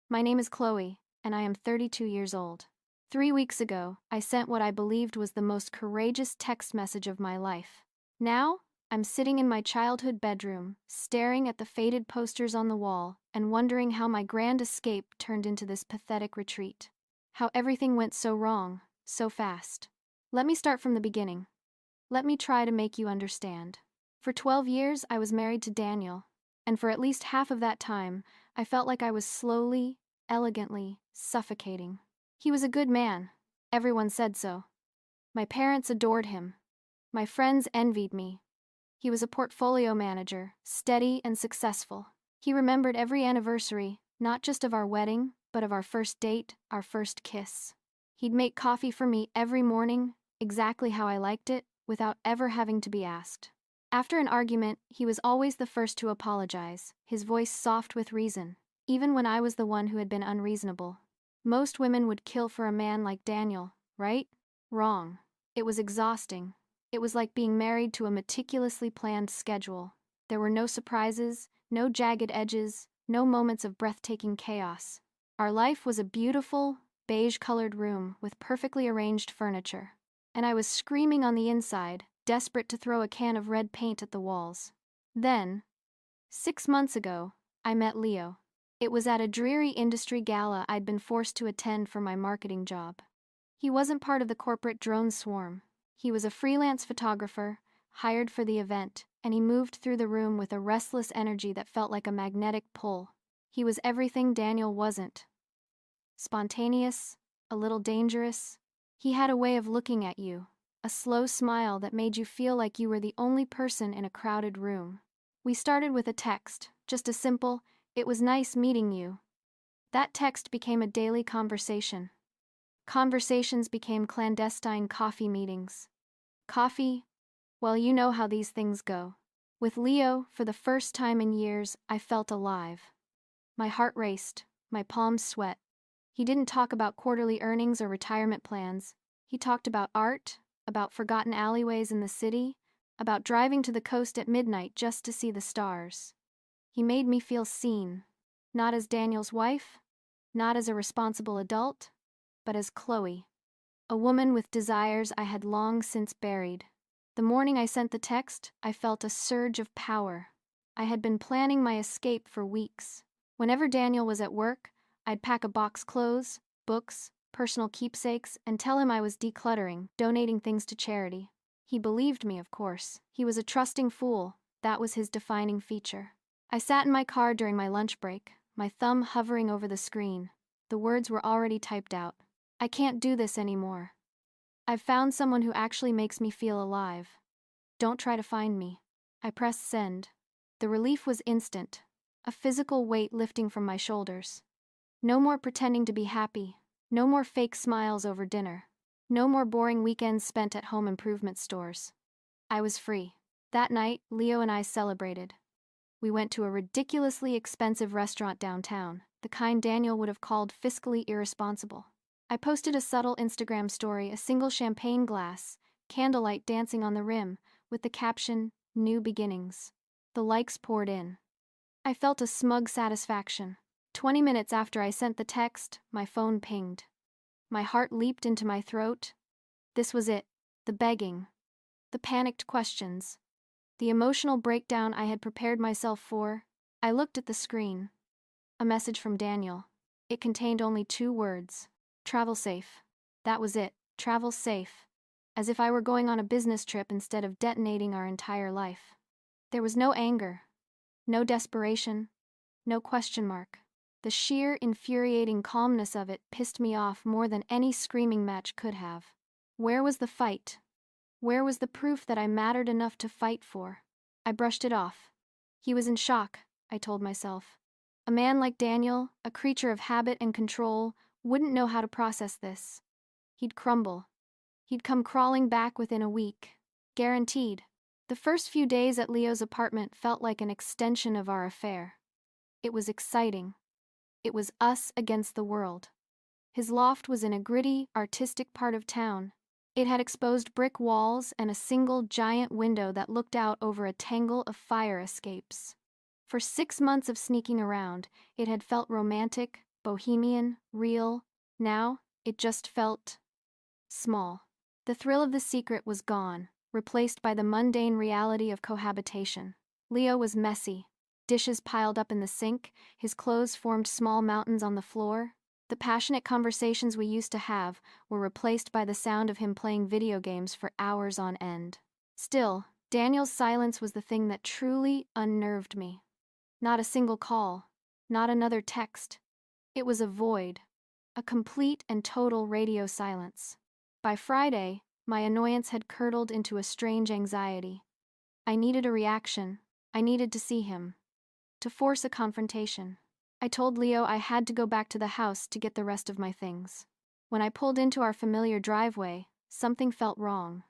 My name is Chloe, and I am 32 years old. 3 weeks ago, I sent what I believed was the most courageous text message of my life. Now, I'm sitting in my childhood bedroom, staring at the faded posters on the wall, and wondering how my grand escape turned into this pathetic retreat. How everything went so wrong, so fast. Let me start from the beginning. Let me try to make you understand. For 12 years, I was married to Daniel, and for at least half of that time, I felt like I was slowly, elegantly suffocating. He was a good man. Everyone said so. My parents adored him. My friends envied me. He was a portfolio manager, steady and successful. He remembered every anniversary, not just of our wedding, but of our first date, our first kiss. He'd make coffee for me every morning, exactly how I liked it, without ever having to be asked. After an argument, he was always the first to apologize, his voice soft with reason, even when I was the one who had been unreasonable. Most women would kill for a man like Daniel, right? Wrong. It was exhausting. It was like being married to a meticulously planned schedule. There were no surprises, no jagged edges, no moments of breathtaking chaos. Our life was a beautiful, beige-colored room with perfectly arranged furniture. And I was screaming on the inside, desperate to throw a can of red paint at the walls. Then, 6 months ago, I met Leo. It was at a dreary industry gala I'd been forced to attend for my marketing job. He wasn't part of the corporate drone swarm. He was a freelance photographer, hired for the event, and he moved through the room with a restless energy that felt like a magnetic pull. He was everything Daniel wasn't. Spontaneous, a little dangerous. He had a way of looking at you, a slow smile that made you feel like you were the only person in a crowded room. We started with a text, just a simple, "It was nice meeting you." That text became a daily conversation. Conversations became clandestine coffee meetings. Coffee, well, you know how these things go. With Leo, for the first time in years, I felt alive. My heart raced, my palms sweat. He didn't talk about quarterly earnings or retirement plans. He talked about art, about forgotten alleyways in the city, about driving to the coast at midnight just to see the stars. He made me feel seen, not as Daniel's wife, not as a responsible adult, but as Chloe, a woman with desires I had long since buried. The morning I sent the text, I felt a surge of power. I had been planning my escape for weeks. Whenever Daniel was at work, I'd pack a box clothes, books, personal keepsakes, and tell him I was decluttering, donating things to charity. He believed me, of course. He was a trusting fool. That was his defining feature. I sat in my car during my lunch break, my thumb hovering over the screen. The words were already typed out. I can't do this anymore. I've found someone who actually makes me feel alive. Don't try to find me. I pressed send. The relief was instant, a physical weight lifting from my shoulders. No more pretending to be happy. No more fake smiles over dinner. No more boring weekends spent at home improvement stores. I was free. That night, Leo and I celebrated. We went to a ridiculously expensive restaurant downtown, the kind Daniel would have called fiscally irresponsible. I posted a subtle Instagram story, a single champagne glass, candlelight dancing on the rim, with the caption, "New Beginnings." The likes poured in. I felt a smug satisfaction. 20 minutes after I sent the text, my phone pinged. My heart leaped into my throat. This was it, the begging, the panicked questions, the emotional breakdown I had prepared myself for. I looked at the screen. A message from Daniel. It contained only 2 words. Travel safe. That was it, travel safe. As if I were going on a business trip instead of detonating our entire life. There was no anger, no desperation, no question mark. The sheer, infuriating calmness of it pissed me off more than any screaming match could have. Where was the fight? Where was the proof that I mattered enough to fight for? I brushed it off. He was in shock, I told myself. A man like Daniel, a creature of habit and control, wouldn't know how to process this. He'd crumble. He'd come crawling back within a week. Guaranteed. The first few days at Leo's apartment felt like an extension of our affair. It was exciting. It was us against the world. His loft was in a gritty, artistic part of town. It had exposed brick walls and a single giant window that looked out over a tangle of fire escapes. For 6 months of sneaking around, it had felt romantic, bohemian, real. Now, it just felt small. The thrill of the secret was gone, replaced by the mundane reality of cohabitation. Leo was messy. Dishes piled up in the sink, his clothes formed small mountains on the floor. The passionate conversations we used to have were replaced by the sound of him playing video games for hours on end. Still, Daniel's silence was the thing that truly unnerved me. Not a single call, not another text. It was a void, a complete and total radio silence. By Friday, my annoyance had curdled into a strange anxiety. I needed a reaction. I needed to see him. To force a confrontation. I told Leo I had to go back to the house to get the rest of my things. When I pulled into our familiar driveway, something felt wrong.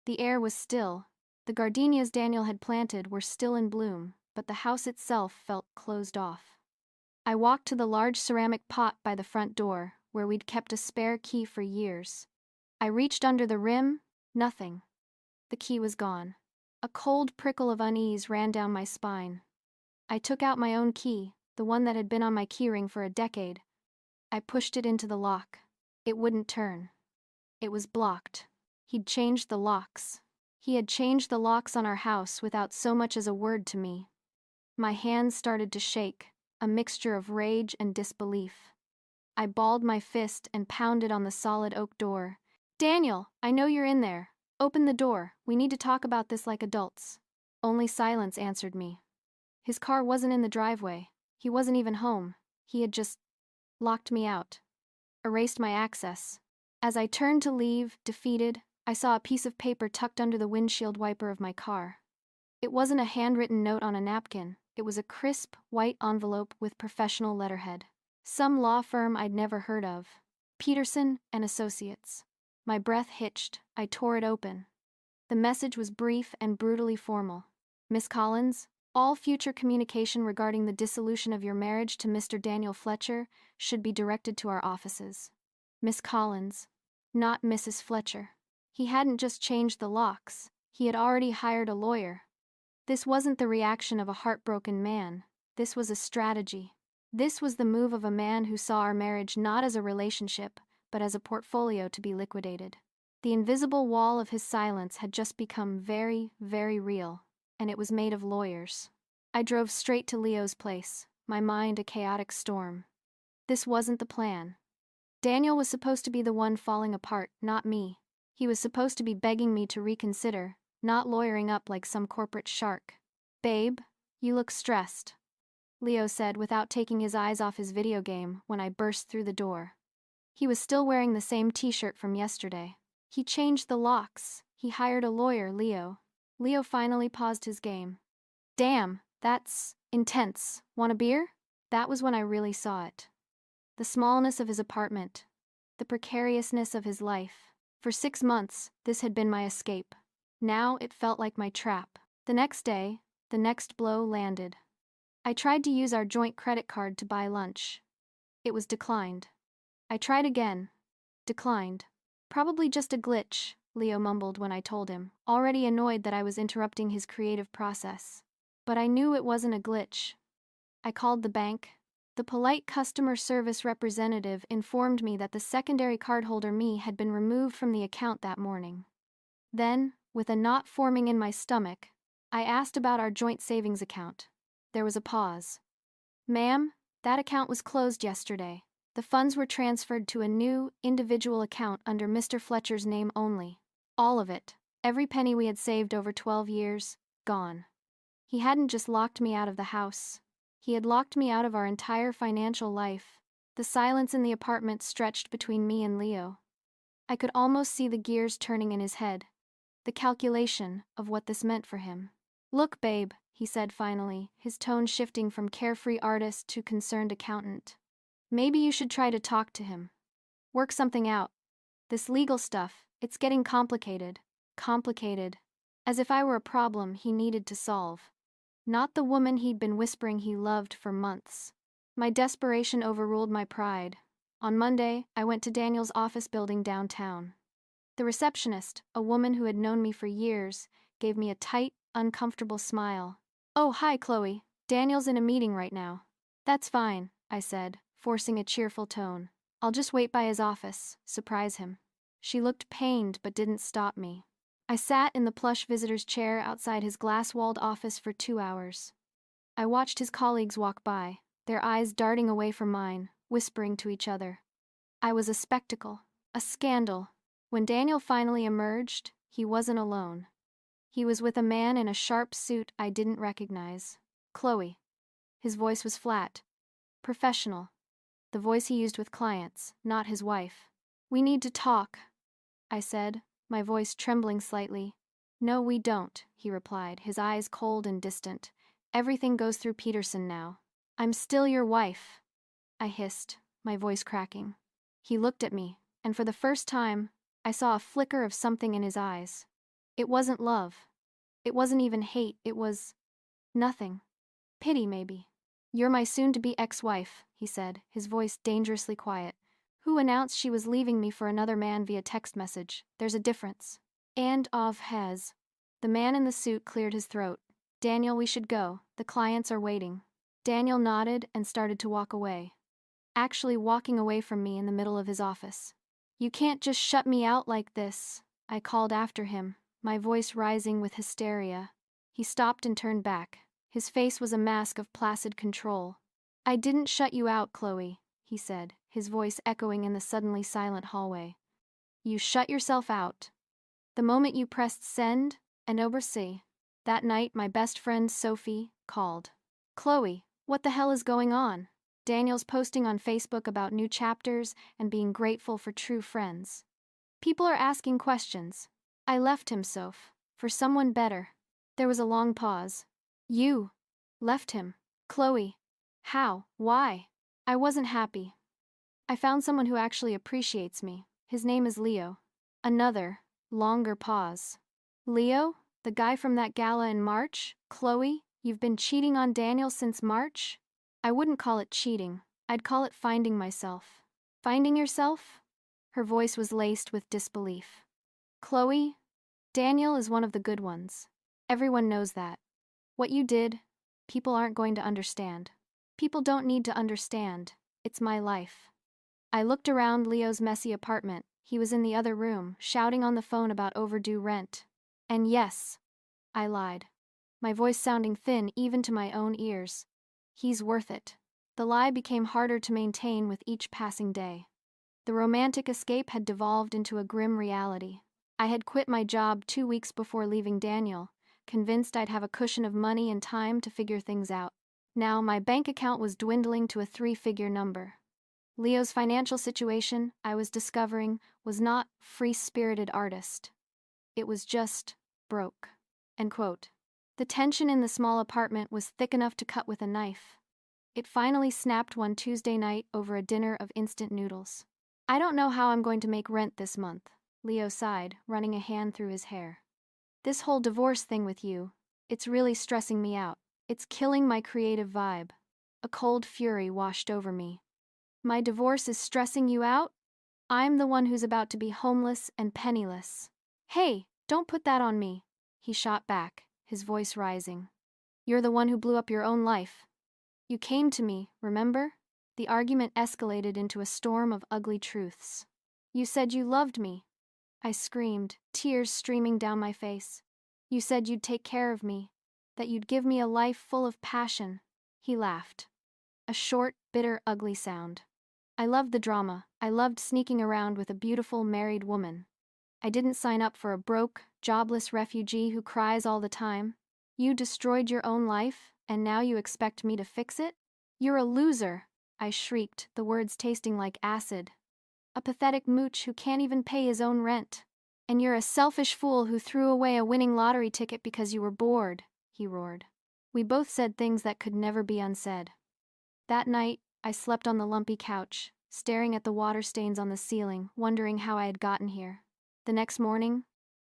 The air was still. The gardenias Daniel had planted were still in bloom, but the house itself felt closed off. I walked to the large ceramic pot by the front door, where we'd kept a spare key for years. I reached under the rim, nothing. The key was gone. A cold prickle of unease ran down my spine. I took out my own key, the one that had been on my keyring for a decade. I pushed it into the lock. It wouldn't turn. It was blocked. He'd changed the locks. He had changed the locks on our house without so much as a word to me. My hands started to shake, a mixture of rage and disbelief. I balled my fist and pounded on the solid oak door. "Daniel, I know you're in there. Open the door. We need to talk about this like adults." Only silence answered me. His car wasn't in the driveway. He wasn't even home. He had just locked me out, erased my access. As I turned to leave, defeated, I saw a piece of paper tucked under the windshield wiper of my car. It wasn't a handwritten note on a napkin. It was a crisp, white envelope with professional letterhead. Some law firm I'd never heard of. Peterson and Associates. My breath hitched. I tore it open. The message was brief and brutally formal. "Miss Collins, all future communication regarding the dissolution of your marriage to Mr. Daniel Fletcher should be directed to our offices." Miss Collins, not Mrs. Fletcher. He hadn't just changed the locks. He had already hired a lawyer. This wasn't the reaction of a heartbroken man. This was a strategy. This was the move of a man who saw our marriage not as a relationship, but as a portfolio to be liquidated. The invisible wall of his silence had just become very, very real, and it was made of lawyers. I drove straight to Leo's place, my mind a chaotic storm. This wasn't the plan. Daniel was supposed to be the one falling apart, not me. He was supposed to be begging me to reconsider, not lawyering up like some corporate shark. "Babe, you look stressed," Leo said without taking his eyes off his video game when I burst through the door. He was still wearing the same t-shirt from yesterday. "He changed the locks. He hired a lawyer, Leo." Leo finally paused his game. "Damn, that's intense. Want a beer?" That was when I really saw it. The smallness of his apartment. The precariousness of his life. For 6 months, this had been my escape. Now it felt like my trap. The next day, the next blow landed. I tried to use our joint credit card to buy lunch. It was declined. I tried again. Declined. "Probably just a glitch," Leo mumbled when I told him, already annoyed that I was interrupting his creative process. But I knew it wasn't a glitch. I called the bank. The polite customer service representative informed me that the secondary cardholder me had been removed from the account that morning. Then, with a knot forming in my stomach, I asked about our joint savings account. There was a pause. "Ma'am, that account was closed yesterday. The funds were transferred to a new, individual account under Mr. Fletcher's name only. All of it, every penny we had saved over 12 years, gone." He hadn't just locked me out of the house. He had locked me out of our entire financial life. The silence in the apartment stretched between me and Leo. I could almost see the gears turning in his head. The calculation of what this meant for him. "Look, babe," he said finally, his tone shifting from carefree artist to concerned accountant. "Maybe you should try to talk to him. Work something out. This legal stuff, it's getting complicated. Complicated. As if I were a problem he needed to solve. Not the woman he'd been whispering he loved for months." My desperation overruled my pride. On Monday, I went to Daniel's office building downtown. The receptionist, a woman who had known me for years, gave me a tight, uncomfortable smile. "Oh, hi, Chloe. Daniel's in a meeting right now." "That's fine," I said, forcing a cheerful tone. I'll just wait by his office, surprise him. She looked pained but didn't stop me. I sat in the plush visitor's chair outside his glass-walled office for 2 hours. I watched his colleagues walk by, their eyes darting away from mine, whispering to each other. I was a spectacle, a scandal. When Daniel finally emerged, he wasn't alone. He was with a man in a sharp suit I didn't recognize. Chloe. His voice was flat, professional, the voice he used with clients, not his wife. We need to talk, I said, my voice trembling slightly. No, we don't, he replied, his eyes cold and distant. Everything goes through Peterson now. I'm still your wife, I hissed, my voice cracking. He looked at me, and for the first time, I saw a flicker of something in his eyes. It wasn't love. It wasn't even hate, it was nothing. Pity, maybe. You're my soon-to-be ex-wife, he said, his voice dangerously quiet. Who announced she was leaving me for another man via text message? There's a difference. And has. The man in the suit cleared his throat. Daniel, we should go. The clients are waiting. Daniel nodded and started to walk away. Actually walking away from me in the middle of his office. You can't just shut me out like this, I called after him, my voice rising with hysteria. He stopped and turned back. His face was a mask of placid control. I didn't shut you out, Chloe, he said, his voice echoing in the suddenly silent hallway. You shut yourself out. The moment you pressed send and oversee. That night, my best friend Sophie called. Chloe, what the hell is going on? Daniel's posting on Facebook about new chapters and being grateful for true friends. People are asking questions. I left him, Soph, for someone better. There was a long pause. You left him. Chloe. How? Why? I wasn't happy. I found someone who actually appreciates me. His name is Leo. Another, longer pause. Leo? The guy from that gala in March? Chloe, you've been cheating on Daniel since March? I wouldn't call it cheating. I'd call it finding myself. Finding yourself? Her voice was laced with disbelief. Chloe, Daniel is one of the good ones. Everyone knows that. What you did, people aren't going to understand. People don't need to understand. It's my life. I looked around Leo's messy apartment. He was in the other room, shouting on the phone about overdue rent. And yes, I lied, my voice sounding thin even to my own ears. He's worth it. The lie became harder to maintain with each passing day. The romantic escape had devolved into a grim reality. I had quit my job 2 weeks before leaving Daniel, convinced I'd have a cushion of money and time to figure things out. Now my bank account was dwindling to a 3-figure number. Leo's financial situation, I was discovering, was not free-spirited artist. It was just broke. End quote. The tension in the small apartment was thick enough to cut with a knife. It finally snapped one Tuesday night over a dinner of instant noodles. I don't know how I'm going to make rent this month, Leo sighed, running a hand through his hair. This whole divorce thing with you, it's really stressing me out. It's killing my creative vibe. A cold fury washed over me. My divorce is stressing you out? I'm the one who's about to be homeless and penniless. Hey, don't put that on me, he shot back, his voice rising. You're the one who blew up your own life. You came to me, remember? The argument escalated into a storm of ugly truths. You said you loved me. I screamed, tears streaming down my face. You said you'd take care of me, that you'd give me a life full of passion. He laughed. A short, bitter, ugly sound. I loved the drama. I loved sneaking around with a beautiful married woman. I didn't sign up for a broke, jobless refugee who cries all the time. You destroyed your own life, and now you expect me to fix it? You're a loser, I shrieked, the words tasting like acid. A pathetic mooch who can't even pay his own rent. And you're a selfish fool who threw away a winning lottery ticket because you were bored, he roared. We both said things that could never be unsaid. That night, I slept on the lumpy couch, staring at the water stains on the ceiling, wondering how I had gotten here. The next morning,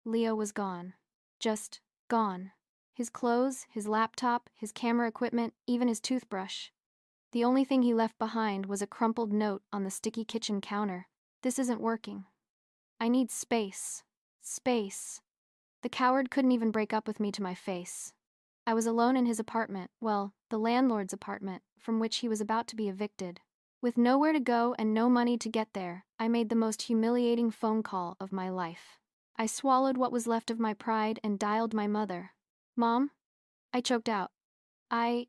Leo was gone. Just gone. His clothes, his laptop, his camera equipment, even his toothbrush. The only thing he left behind was a crumpled note on the sticky kitchen counter. This isn't working. I need space. Space. The coward couldn't even break up with me to my face. I was alone in his apartment, well, the landlord's apartment, from which he was about to be evicted. With nowhere to go and no money to get there, I made the most humiliating phone call of my life. I swallowed what was left of my pride and dialed my mother. "Mom?" I choked out. I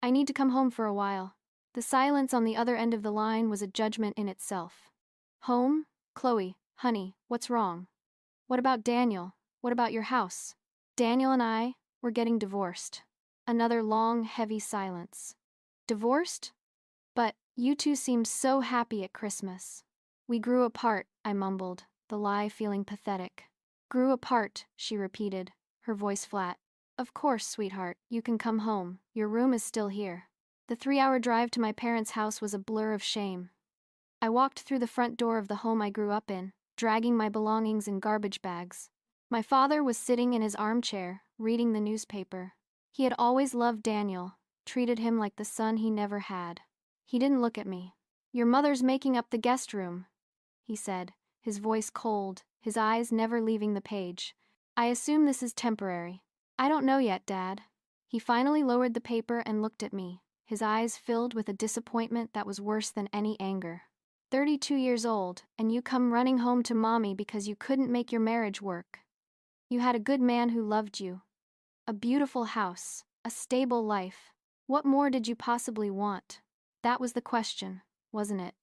need to come home for a while." The silence on the other end of the line was a judgment in itself. "Home? Chloe, honey, what's wrong? What about Daniel? What about your house?" "Daniel and I, we're getting divorced." Another long, heavy silence. "Divorced? But you two seemed so happy at Christmas." "We grew apart," I mumbled, the lie feeling pathetic. "Grew apart," she repeated, her voice flat. "Of course, sweetheart, you can come home. Your room is still here." The 3-hour drive to my parents' house was a blur of shame. I walked through the front door of the home I grew up in, dragging my belongings in garbage bags. My father was sitting in his armchair, reading the newspaper. He had always loved Daniel, treated him like the son he never had. He didn't look at me. "Your mother's making up the guest room," he said, his voice cold, his eyes never leaving the page. "I assume this is temporary." "I don't know yet, Dad." He finally lowered the paper and looked at me, his eyes filled with a disappointment that was worse than any anger. 32 years old, and you come running home to Mommy because you couldn't make your marriage work. You had a good man who loved you. A beautiful house, a stable life. What more did you possibly want? That was the question, wasn't it?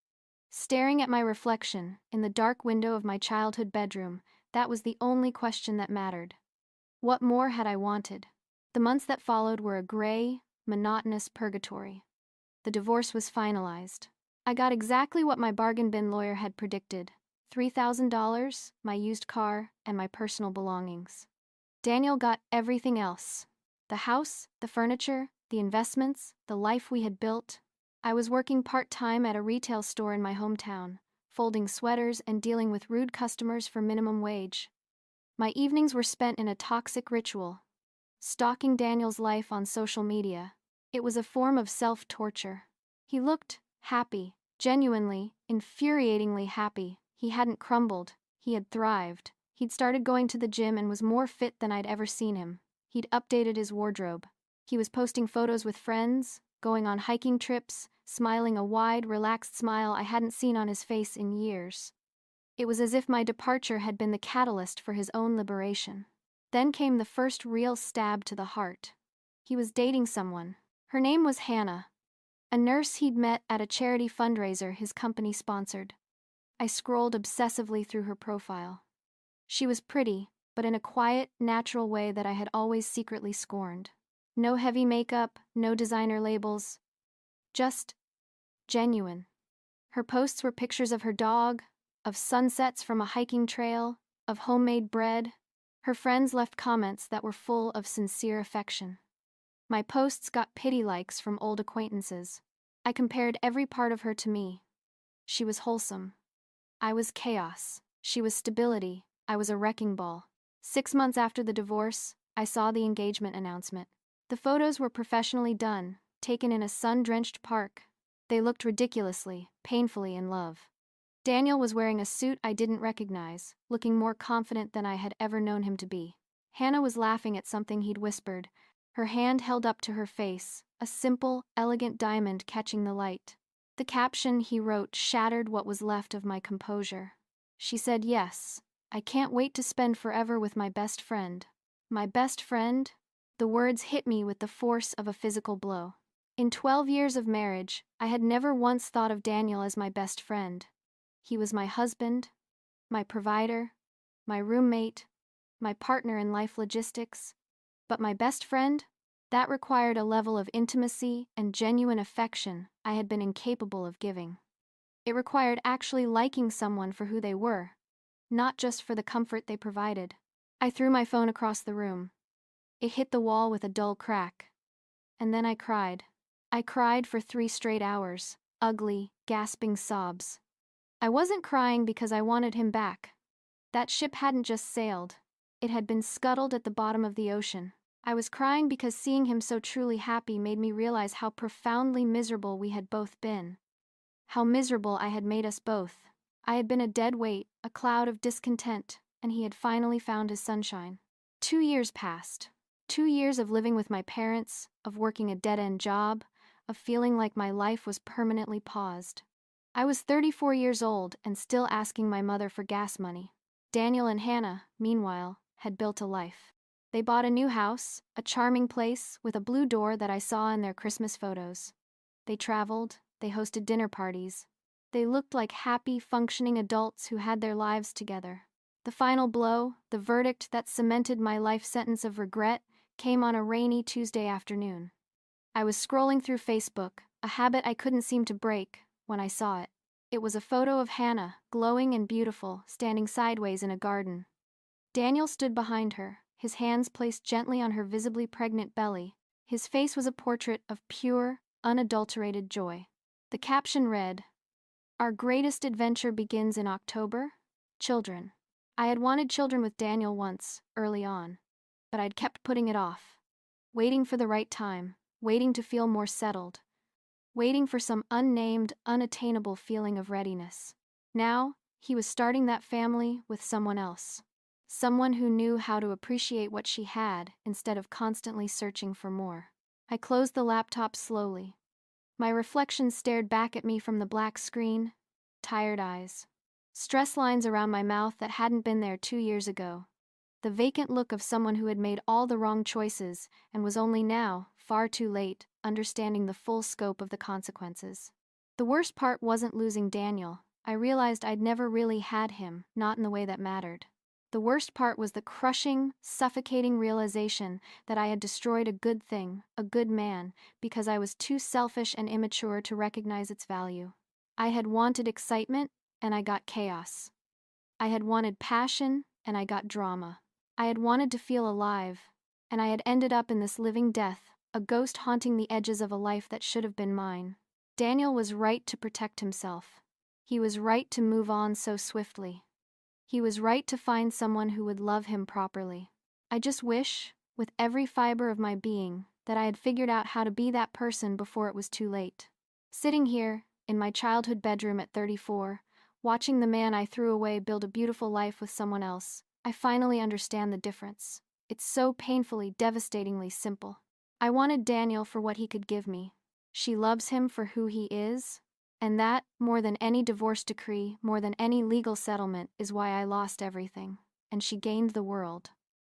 Staring at my reflection, in the dark window of my childhood bedroom, that was the only question that mattered. What more had I wanted? The months that followed were a gray, monotonous purgatory. The divorce was finalized. I got exactly what my bargain bin lawyer had predicted: $3,000, my used car, and my personal belongings. Daniel got everything else: the house, the furniture, the investments, the life we had built. I was working part-time at a retail store in my hometown, folding sweaters and dealing with rude customers for minimum wage. My evenings were spent in a toxic ritual: stalking Daniel's life on social media. It was a form of self-torture. He looked happy, genuinely, infuriatingly happy. He hadn't crumbled. He had thrived. He'd started going to the gym and was more fit than I'd ever seen him. He'd updated his wardrobe. He was posting photos with friends, going on hiking trips, smiling a wide, relaxed smile I hadn't seen on his face in years. It was as if my departure had been the catalyst for his own liberation. Then came the first real stab to the heart. He was dating someone. Her name was Hannah, a nurse he'd met at a charity fundraiser his company sponsored. I scrolled obsessively through her profile. She was pretty, but in a quiet, natural way that I had always secretly scorned. No heavy makeup, no designer labels. Just genuine. Her posts were pictures of her dog, of sunsets from a hiking trail, of homemade bread. Her friends left comments that were full of sincere affection. My posts got pity likes from old acquaintances. I compared every part of her to me. She was wholesome. I was chaos. She was stability. I was a wrecking ball. 6 months after the divorce, I saw the engagement announcement. The photos were professionally done, taken in a sun-drenched park. They looked ridiculously, painfully in love. Daniel was wearing a suit I didn't recognize, looking more confident than I had ever known him to be. Hannah was laughing at something he'd whispered, her hand held up to her face, a simple, elegant diamond catching the light. The caption he wrote shattered what was left of my composure. She said, "Yes, I can't wait to spend forever with my best friend." My best friend? The words hit me with the force of a physical blow. In 12 years of marriage, I had never once thought of Daniel as my best friend. He was my husband, my provider, my roommate, my partner in life logistics. But my best friend? That required a level of intimacy and genuine affection I had been incapable of giving. It required actually liking someone for who they were, not just for the comfort they provided. I threw my phone across the room. It hit the wall with a dull crack. And then I cried. I cried for 3 straight hours, ugly, gasping sobs. I wasn't crying because I wanted him back. That ship hadn't just sailed. It had been scuttled at the bottom of the ocean. I was crying because seeing him so truly happy made me realize how profoundly miserable we had both been. How miserable I had made us both. I had been a dead weight, a cloud of discontent, and he had finally found his sunshine. 2 years passed. 2 years of living with my parents, of working a dead-end job, of feeling like my life was permanently paused. I was 34 years old and still asking my mother for gas money. Daniel and Hannah, meanwhile, had built a life. They bought a new house, a charming place with a blue door that I saw in their Christmas photos. They traveled, they hosted dinner parties. They looked like happy, functioning adults who had their lives together. The final blow, the verdict that cemented my life sentence of regret, came on a rainy Tuesday afternoon. I was scrolling through Facebook, a habit I couldn't seem to break, when I saw it. It was a photo of Hannah, glowing and beautiful, standing sideways in a garden. Daniel stood behind her, his hands placed gently on her visibly pregnant belly. His face was a portrait of pure, unadulterated joy. The caption read, "Our greatest adventure begins in October. Children." I had wanted children with Daniel once, early on, but I'd kept putting it off. Waiting for the right time, waiting to feel more settled, waiting for some unnamed, unattainable feeling of readiness. Now, he was starting that family with someone else. Someone who knew how to appreciate what she had instead of constantly searching for more. I closed the laptop slowly. My reflection stared back at me from the black screen, tired eyes. Stress lines around my mouth that hadn't been there 2 years ago. The vacant look of someone who had made all the wrong choices and was only now, far too late, understanding the full scope of the consequences. The worst part wasn't losing Daniel. I realized I'd never really had him, not in the way that mattered. The worst part was the crushing, suffocating realization that I had destroyed a good thing, a good man, because I was too selfish and immature to recognize its value. I had wanted excitement, and I got chaos. I had wanted passion, and I got drama. I had wanted to feel alive, and I had ended up in this living death, a ghost haunting the edges of a life that should have been mine. Daniel was right to protect himself. He was right to move on so swiftly. He was right to find someone who would love him properly. I just wish, with every fiber of my being, that I had figured out how to be that person before it was too late. Sitting here, in my childhood bedroom at 34, watching the man I threw away build a beautiful life with someone else, I finally understand the difference. It's so painfully, devastatingly simple. I wanted Daniel for what he could give me. She loves him for who he is, and that, more than any divorce decree, more than any legal settlement, is why I lost everything, and she gained the world.